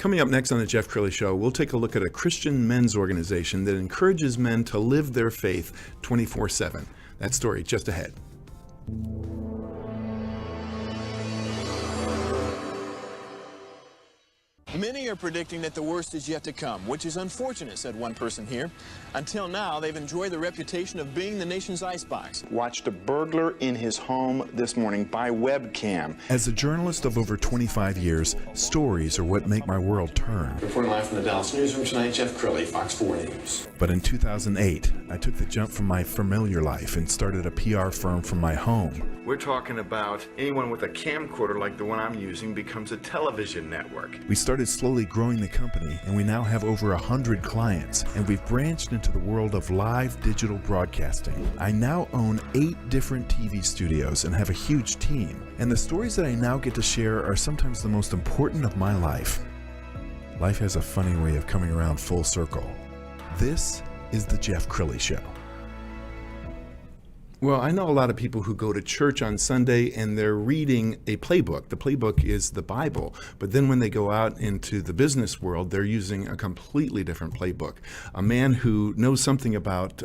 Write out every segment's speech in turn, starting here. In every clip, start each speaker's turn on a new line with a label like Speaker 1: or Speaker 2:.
Speaker 1: Coming up next on the Jeff Crilley Show, we'll take a look at a Christian men's organization that encourages men to live their faith 24/7. That story just ahead.
Speaker 2: Many are predicting that the worst is yet to come, which is unfortunate, said one person here. Until now, they've enjoyed the reputation of being the nation's icebox.
Speaker 3: Watched a burglar in his home this morning by webcam.
Speaker 1: As a journalist of over 25 years, stories are what make my world turn.
Speaker 4: Reporting live from the Dallas newsroom tonight, Jeff Crilley, Fox 4 News.
Speaker 1: But in 2008, I took the jump from my familiar life and started a PR firm from my home. We're talking about anyone with a camcorder like the one I'm using becomes a television network. We started slowly growing the company, and we now have over 100 clients, and we've branched into the world of live digital broadcasting. I now own 8 different TV studios and have a huge team, and the stories that I now get to share are sometimes the most important of my life. Life has a funny way of coming around full circle. This is the Jeff Crilley Show. Well, I know a lot of people who go to church on Sunday and they're reading a playbook. The playbook is the Bible. But then when they go out into the business world, they're using a completely different playbook. A man who knows something about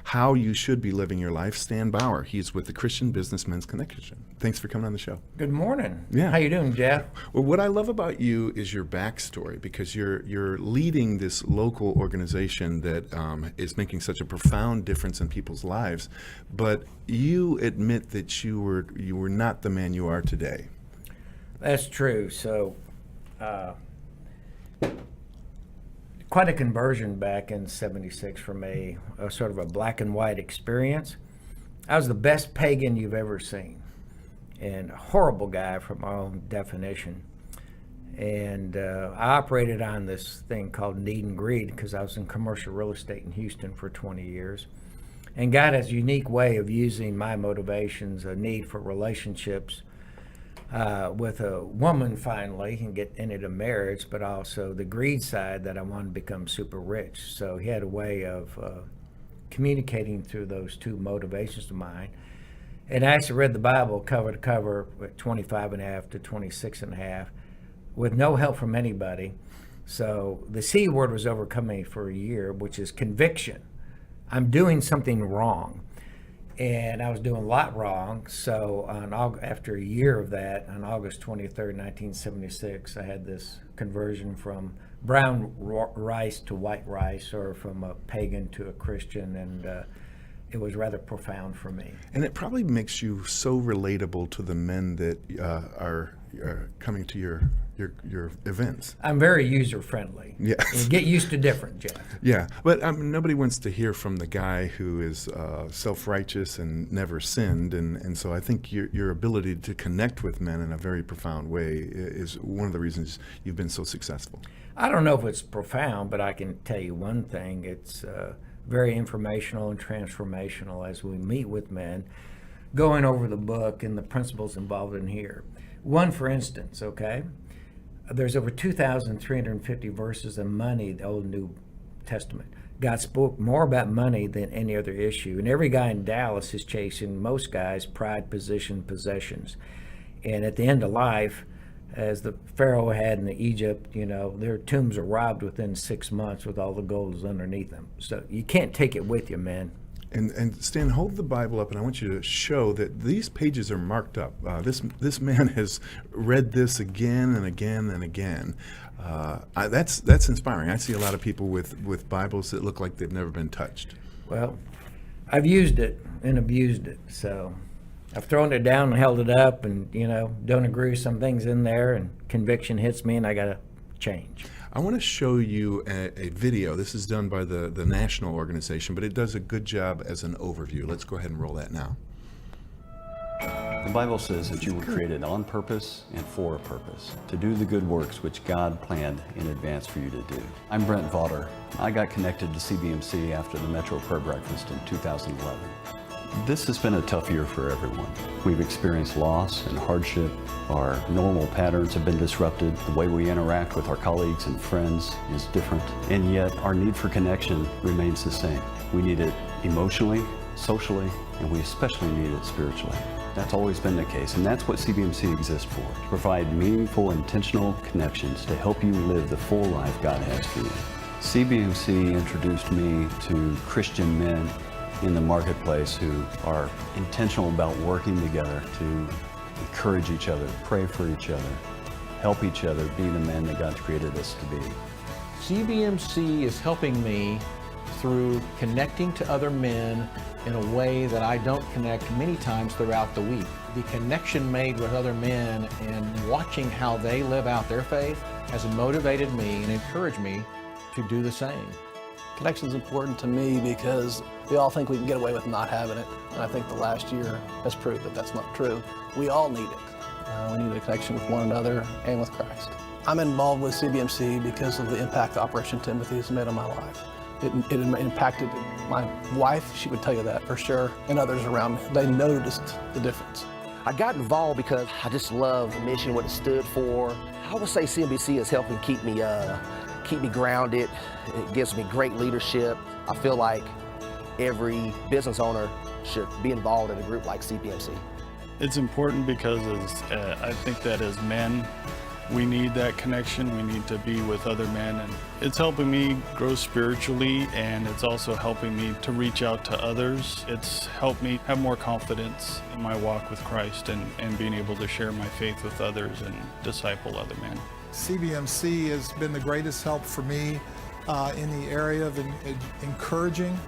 Speaker 1: how you should be living your life, Stan Bauer. He's with the Christian Businessmen's Connection. Thanks for coming on the show.
Speaker 5: Good morning.
Speaker 1: Yeah.
Speaker 5: How you doing, Jeff?
Speaker 1: Well, what I love about you is your backstory, because you're leading this local organization that is making such a profound difference in people's lives. But you admit that you were not the man you are today.
Speaker 5: That's true. So, quite a conversion back in '76 for me. Sort of a black and white experience. I was the best pagan you've ever seen, and a horrible guy from my own definition. And I operated on this thing called need and greed because I was in commercial real estate in Houston for 20 years. And God has a unique way of using my motivations, a need for relationships with a woman finally, and get into marriage, but also the greed side that I wanted to become super rich. So he had a way of communicating through those two motivations of mine. And I actually read the Bible cover to cover at 25 and a half to 26 and a half with no help from anybody. So the C word was overcoming me for a year, which is conviction. I'm doing something wrong, and I was doing a lot wrong. So after a year of that, on August 23rd, 1976, I had this conversion from brown rice to white rice, or from a pagan to a Christian, and it was rather profound for me.
Speaker 1: And it probably makes you so relatable to the men that are coming to your events.
Speaker 5: I'm very user-friendly.
Speaker 1: Yes.
Speaker 5: You get used to different, Jeff.
Speaker 1: Yeah, but nobody wants to hear from the guy who is self-righteous and never sinned, and so I think your ability to connect with men in a very profound way is one of the reasons you've been so successful.
Speaker 5: I don't know if it's profound, but I can tell you one thing. It's very informational and transformational as we meet with men, going over the book and the principles involved in here. One, for instance, okay? There's over 2,350 verses on money, the Old and New Testament. God spoke more about money than any other issue. And every guy in Dallas is chasing, most guys, pride, position, possessions. And at the end of life, as the Pharaoh had in Egypt, their tombs are robbed within 6 months with all the gold is underneath them. So you can't take it with you, man.
Speaker 1: And Stan, hold the Bible up, and I want you to show that these pages are marked up. This man has read this again and again and again. That's inspiring. I see a lot of people with Bibles that look like they've never been touched.
Speaker 5: Well, I've used it and abused it, so I've thrown it down and held it up, and don't agree with some things in there, and conviction hits me, and I got to change.
Speaker 1: I want to show you a video. This is done by the national organization, but it does a good job as an overview. Let's go ahead and roll that now.
Speaker 6: The Bible says that you were created on purpose and for a purpose, to do the good works which God planned in advance for you to do. I'm Brent Vaughter. I got connected to CBMC after the Metro Prayer Breakfast in 2011. This has been a tough year for everyone. We've experienced loss and hardship. Our normal patterns have been disrupted. The way we interact with our colleagues and friends is different. And yet our need for connection remains the same. We need it emotionally, socially, and we especially need it spiritually. That's always been the case, and that's what CBMC exists for, to provide meaningful, intentional connections to help you live the full life God has for you. CBMC introduced me to Christian men in the marketplace who are intentional about working together to encourage each other, pray for each other, help each other be the men that God's created us to be.
Speaker 7: CBMC is helping me through connecting to other men in a way that I don't connect many times throughout the week. The connection made with other men and watching how they live out their faith has motivated me and encouraged me to do the same.
Speaker 8: Connection is important to me because we all think we can get away with not having it. And I think the last year has proved that that's not true. We all need it. We need a connection with one another and with Christ. I'm involved with CBMC because of the impact Operation Timothy has made on my life. It impacted my wife, she would tell you that for sure, and others around me. They noticed the difference.
Speaker 9: I got involved because I just love the mission, what it stood for. I would say CBMC is helping keep me grounded. It gives me great leadership. I feel like every business owner should be involved in a group like CBMC.
Speaker 10: It's important because I think that as men, we need that connection. We need to be with other men, and it's helping me grow spiritually, and it's also helping me to reach out to others. It's helped me have more confidence in my walk with Christ and being able to share my faith with others and disciple other men.
Speaker 11: CBMC has been the greatest help for me in the area of encouraging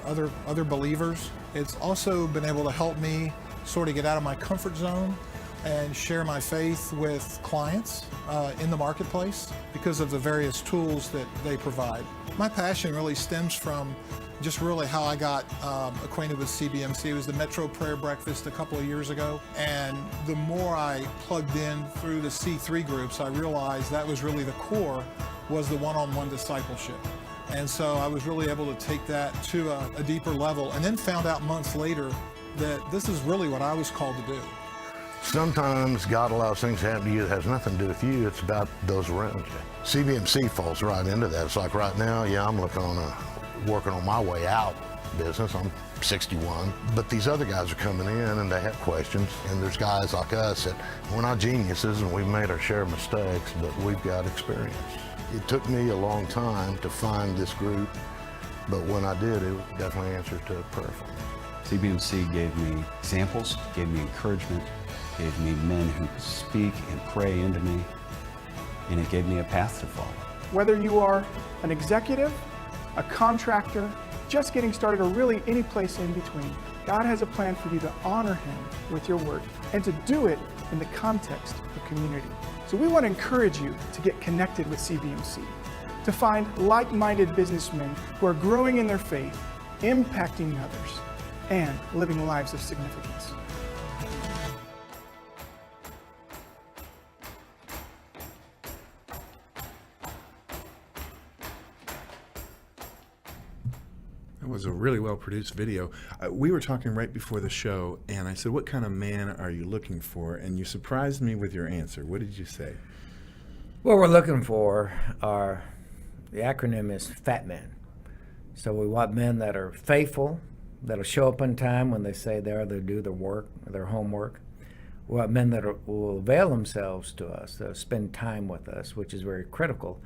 Speaker 11: other believers. It's also been able to help me sort of get out of my comfort zone and share my faith with clients in the marketplace because of the various tools that they provide. My passion really stems from just really how I got acquainted with CBMC. It was the Metro Prayer Breakfast a couple of years ago, and the more I plugged in through the C3 groups, I realized that was really the core, was the one-on-one discipleship. And so I was really able to take that to a deeper level, and then found out months later that this is really what I was called to do.
Speaker 12: Sometimes God allows things to happen to you that has nothing to do with you. It's about those around you. CBMC falls right into that. It's like right now, yeah, I'm working on my way out business. I'm 61, but these other guys are coming in and they have questions. And there's guys like us that we're not geniuses and we've made our share of mistakes, but we've got experience. It took me a long time to find this group, but when I did, it definitely answered to a prayer for me.
Speaker 6: CBMC gave me examples, gave me encouragement, gave me men who could speak and pray into me, and it gave me a path to follow.
Speaker 13: Whether you are an executive, a contractor, just getting started, or really any place in between, God has a plan for you to honor Him with your work and to do it in the context of community. So we want to encourage you to get connected with CBMC, to find like-minded businessmen who are growing in their faith, impacting others, and living lives of significance.
Speaker 1: That was a really well-produced video. We were talking right before the show, and I said, what kind of man are you looking for? And you surprised me with your answer. What did you say?
Speaker 5: What we're looking for are, the acronym is FAT men. So we want men that are faithful, that'll show up on time when they say they'll do their work, their homework. We want men that will avail themselves to us, they'll spend time with us, which is very critical,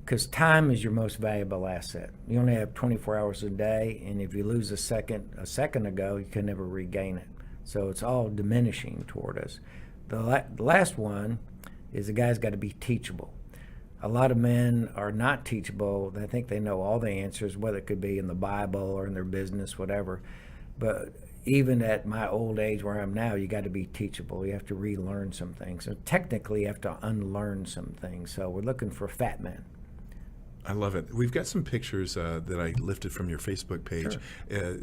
Speaker 5: because time is your most valuable asset. You only have 24 hours a day, and if you lose a second ago, you can never regain it. So it's all diminishing toward us. The last one is the guy's got to be teachable. A lot of men are not teachable. They think they know all the answers, whether it could be in the Bible or in their business, whatever. But even at my old age where I'm now, you got to be teachable. You have to relearn some things. So technically, you have to unlearn some things. So we're looking for fat men.
Speaker 1: I love it. We've got some pictures that I lifted from your Facebook page. Sure.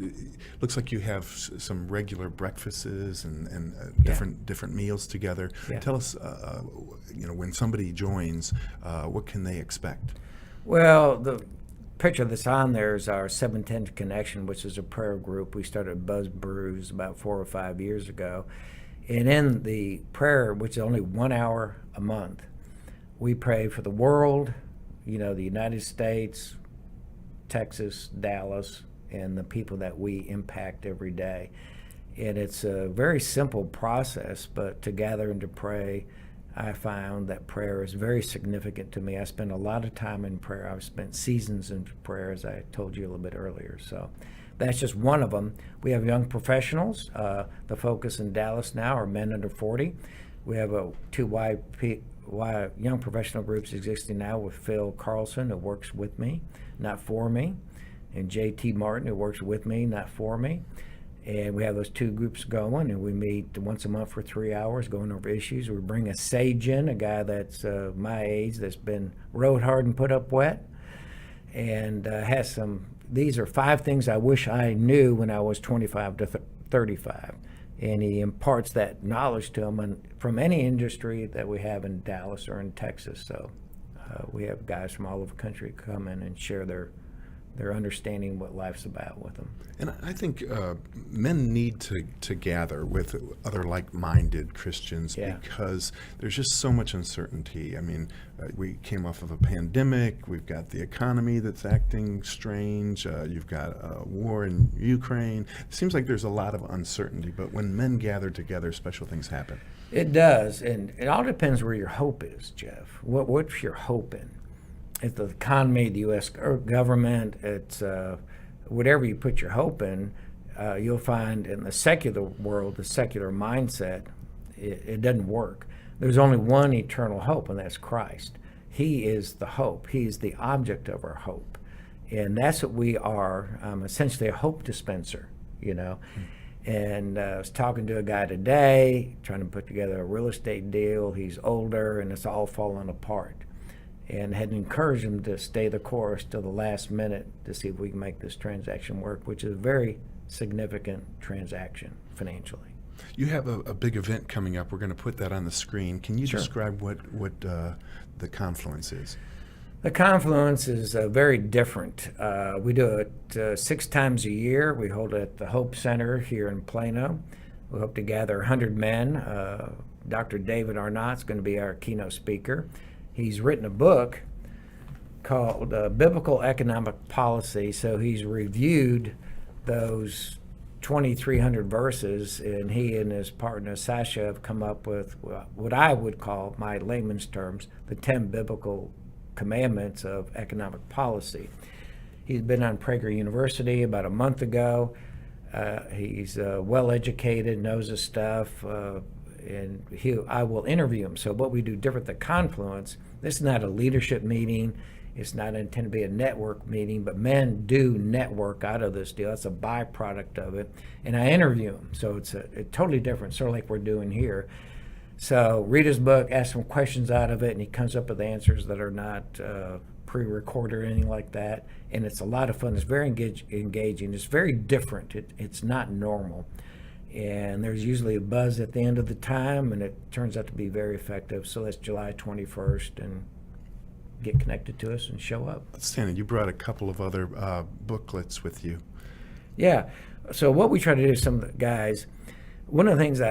Speaker 1: Looks like you have some regular breakfasts and different meals together. Yeah. Tell us, when somebody joins, what can they expect?
Speaker 5: Well, the picture that's on there is our 710 Connection, which is a prayer group. We started Buzz Brews about 4 or 5 years ago. And in the prayer, which is only 1 hour a month, we pray for the world, the United States, Texas, Dallas, and the people that we impact every day. And it's a very simple process, but to gather and to pray, I found that prayer is very significant to me. I spend a lot of time in prayer. I've spent seasons in prayer, as I told you a little bit earlier. So that's just one of them. We have young professionals. The focus in Dallas now are men under 40. We have two young professional groups existing now with Phil Carlson, who works with me, not for me, and J.T. Martin, who works with me, not for me. And we have those two groups going, and we meet once a month for 3 hours going over issues. We bring a sage in, a guy that's my age, that's been rode hard and put up wet, and has some, these are 5 things I wish I knew when I was 25 to 35. And he imparts that knowledge to them from any industry that we have in Dallas or in Texas. So we have guys from all over the country come in and share their understanding what life's about with them.
Speaker 1: And I think men need to gather with other like-minded Christians because there's just so much uncertainty. I mean, we came off of a pandemic. We've got the economy that's acting strange. You've got a war in Ukraine. It seems like there's a lot of uncertainty, but when men gather together, special things happen.
Speaker 5: It does, and it all depends where your hope is, Jeff. What's your hope in? It's the economy, the U.S. government, it's whatever you put your hope in, you'll find in the secular world, the secular mindset, it doesn't work. There's only one eternal hope, and that's Christ. He is the hope. He's the object of our hope. And that's what we are, essentially a hope dispenser, you know. And I was talking to a guy today, trying to put together a real estate deal. He's older, and it's all falling apart. And had encouraged him to stay the course till the last minute to see if we can make this transaction work, which is a very significant transaction financially.
Speaker 1: You have a big event coming up. We're going to put that on the screen. Can you describe what the Confluence is?
Speaker 5: The Confluence is very different. We do it 6 times a year. We hold it at the Hope Center here in Plano. We hope to gather 100 men. Dr. David Arnott's going to be our keynote speaker. He's written a book called Biblical Economic Policy. So he's reviewed those 2,300 verses, and he and his partner Sasha have come up with what I would call, my layman's terms, the 10 biblical commandments of economic policy. He's been on Prager University about a month ago. He's well educated, knows his stuff, and I will interview him. So what we do different than Confluence, this is not a leadership meeting. It's not intended to be a network meeting, but men do network out of this deal. That's a byproduct of it. And I interview him. So it's a totally different, sort of like we're doing here. So read his book, ask some questions out of it, and he comes up with answers that are not pre-recorded or anything like that. And it's a lot of fun. It's very engaging. It's very different. It's not normal. And there's usually a buzz at the end of the time, and it turns out to be very effective. So that's July 21st, and get connected to us and show up.
Speaker 1: Outstanding. You brought a couple of other booklets with you.
Speaker 5: Yeah. So what we try to do is some of the guys, one of the things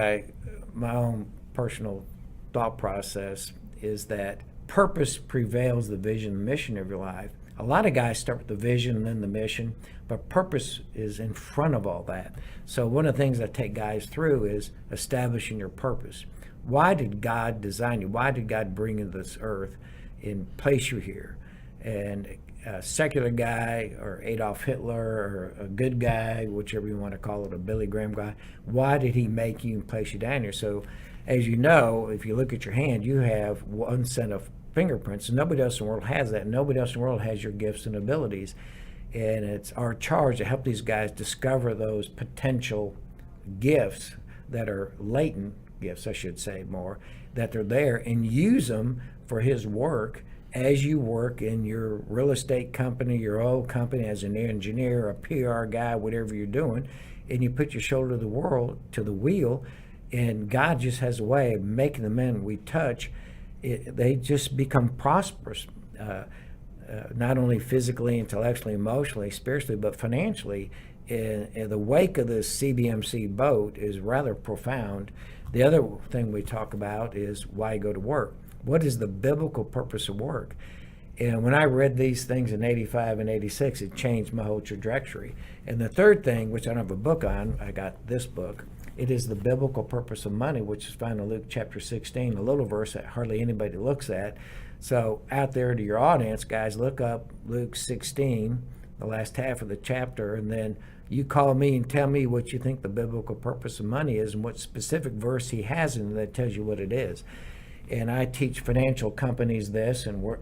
Speaker 5: my own personal thought process is that purpose prevails the vision and mission of your life. A lot of guys start with the vision and then the mission, but purpose is in front of all that. So one of the things I take guys through is establishing your purpose. Why did God design you? Why did God bring you to this earth and place you here? And a secular guy or Adolf Hitler or a good guy, whichever you want to call it, a Billy Graham guy, why did he make you and place you down here? So as you know, if you look at your hand, you have one set of fingerprints. Nobody else in the world has that. Nobody else in the world has your gifts and abilities. And it's our charge to help these guys discover those potential gifts that are latent gifts, I should say more, that they're there, and use them for his work as you work in your real estate company, your oil company, as an engineer, a PR guy, whatever you're doing, and you put your shoulder to the wheel, and God just has a way of making the men we touch, they just become prosperous, not only physically, intellectually, emotionally, spiritually, but financially. In the wake of this CBMC boat is rather profound. The other thing we talk about is why go to work. What is the biblical purpose of work? And when I read these things in 85 and 86, it changed my whole trajectory. And the third thing, which I don't have a book on, I got this book. It is The Biblical Purpose of Money, which is found in Luke chapter 16, a little verse that hardly anybody looks at. So out there to your audience, guys, look up Luke 16, the last half of the chapter, and then you call me and tell me what you think the biblical purpose of money is and what specific verse he has in that tells you what it is. And I teach financial companies this, and we're,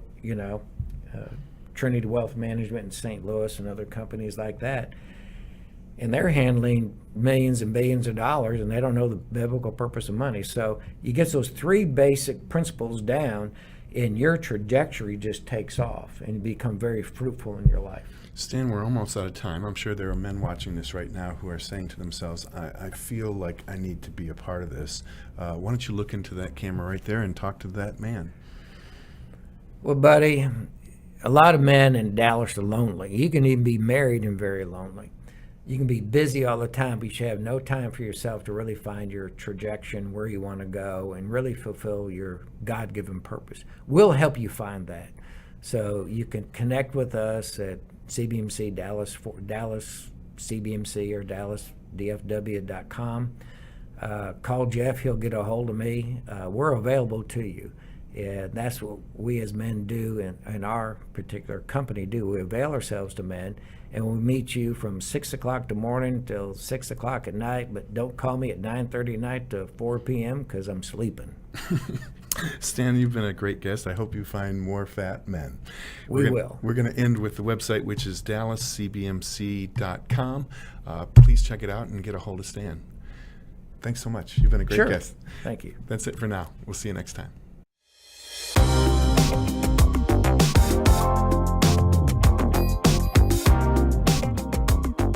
Speaker 5: Trinity Wealth Management in St. Louis and other companies like that. And they're handling millions and billions of dollars, and they don't know the biblical purpose of money. So you get those three basic principles down, and your trajectory just takes off, and you become very fruitful in your life.
Speaker 1: Stan, we're almost out of time. I'm sure there are men watching this right now who are saying to themselves, I feel like I need to be a part of this. Why don't you look into that camera right there and talk to that man?
Speaker 5: Well, buddy, a lot of men in Dallas are lonely. You can even be married and very lonely. You can be busy all the time, but you have no time for yourself to really find your trajectory, where you want to go, and really fulfill your God-given purpose. We'll help you find that. So you can connect with us at CBMC Dallas CBMC or DallasDFW.com. Call Jeff, he'll get a hold of me. We're available to you. And that's what we as men do in our particular company do. We avail ourselves to men, and we meet you from 6 o'clock in the morning till 6 o'clock at night, but don't call me at 9:30 at night to 4 p.m. because I'm sleeping.
Speaker 1: Stan, you've been a great guest. I hope you find more fat men.
Speaker 5: We will.
Speaker 1: We're going to end with the website, which is DallasCBMC.com. Please check it out and get a hold of Stan. Thanks so much. You've been a great guest.
Speaker 5: Thank you.
Speaker 1: That's it for now. We'll see you next time.